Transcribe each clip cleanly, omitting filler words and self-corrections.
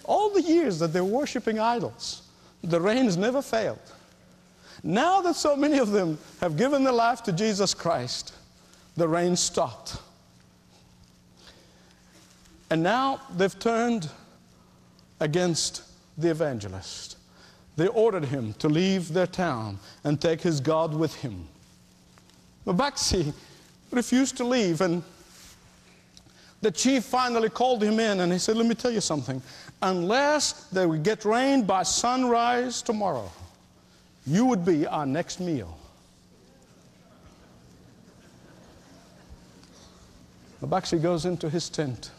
All the years that they're worshiping idols, the rain has never failed. Now that so many of them have given their life to Jesus Christ, the rain stopped. And now they've turned against the evangelist. They ordered him to leave their town and take his God with him. Mabaxi refused to leave, and the chief finally called him in and he said, let me tell you something. Unless they would get rain by sunrise tomorrow, you would be our next meal. Mabaxi goes into his tent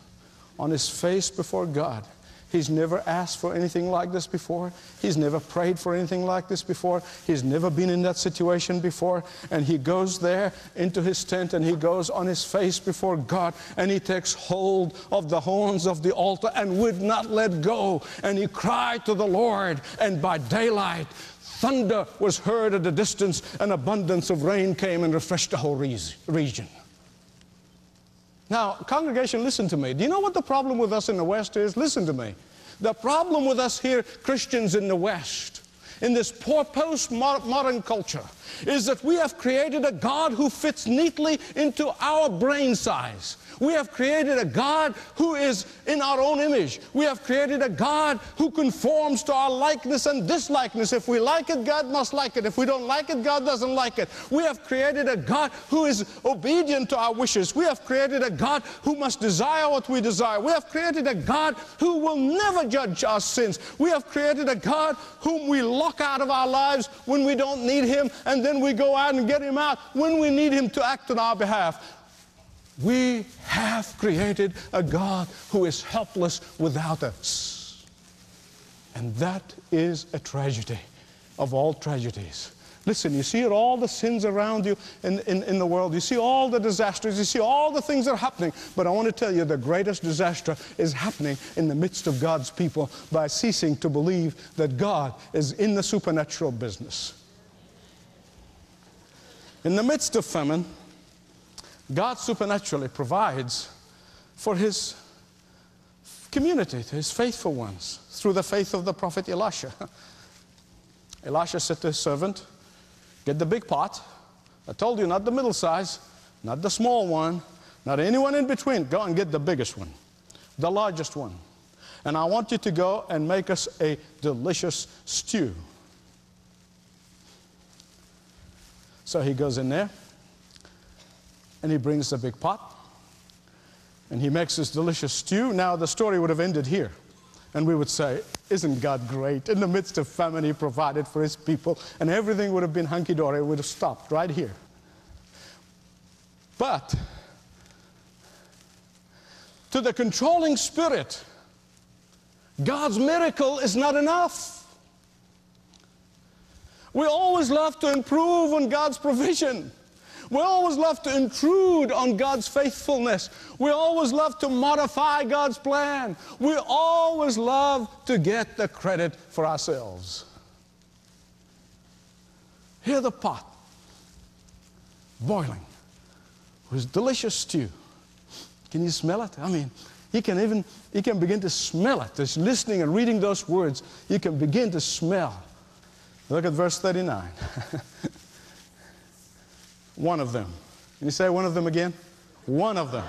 on his face before God. He's never asked for anything like this before. He's never prayed for anything like this before. He's never been in that situation before. And he goes there into his tent and he goes on his face before God and he takes hold of the horns of the altar and would not let go. And he cried to the Lord, and by daylight thunder was heard at a distance, and abundance of rain came and refreshed the whole region. Now, congregation, listen to me. Do you know what the problem with us in the West is? Listen to me. The problem with us here, Christians in the West, in this poor postmodern culture, is that we have created a God who fits neatly into our brain size. We have created a God who is in our own image. We have created a God who conforms to our likeness and dislikeness. If we like it, God must like it. If we don't like it, God doesn't like it. We have created a God who is obedient to our wishes. We have created a God who must desire what we desire. We have created a God who will never judge our sins. We have created a God whom we lock out of our lives when we don't need Him, and then we go out and get Him out when we need Him to act on our behalf. We have created a God who is helpless without us. And that is a tragedy of all tragedies. Listen, you see all the sins around you in the world. You see all the disasters. You see all the things that are happening. But I want to tell you, the greatest disaster is happening in the midst of God's people by ceasing to believe that God is in the supernatural business. In the midst of famine, God supernaturally provides for His community, His faithful ones, through the faith of the prophet Elisha. Elisha said to his servant, get the big pot. I told you, not the middle size, not the small one, not anyone in between. Go and get the biggest one, the largest one. And I want you to go and make us a delicious stew. So he goes in there, and he brings the big pot, and he makes this delicious stew. Now, the story would have ended here, and we would say, isn't God great? In the midst of famine, He provided for His people, and everything would have been hunky-dory. It would have stopped right here. But to the controlling spirit, God's miracle is not enough. We always love to improve on God's provision. We always love to intrude on God's faithfulness. We always love to modify God's plan. We always love to get the credit for ourselves. Here's the pot, boiling with delicious stew. Can you smell it? I mean, you can begin to smell it. Just listening and reading those words, you can begin to smell. Look at verse 39. One of them. Can you say one of them again? One of them.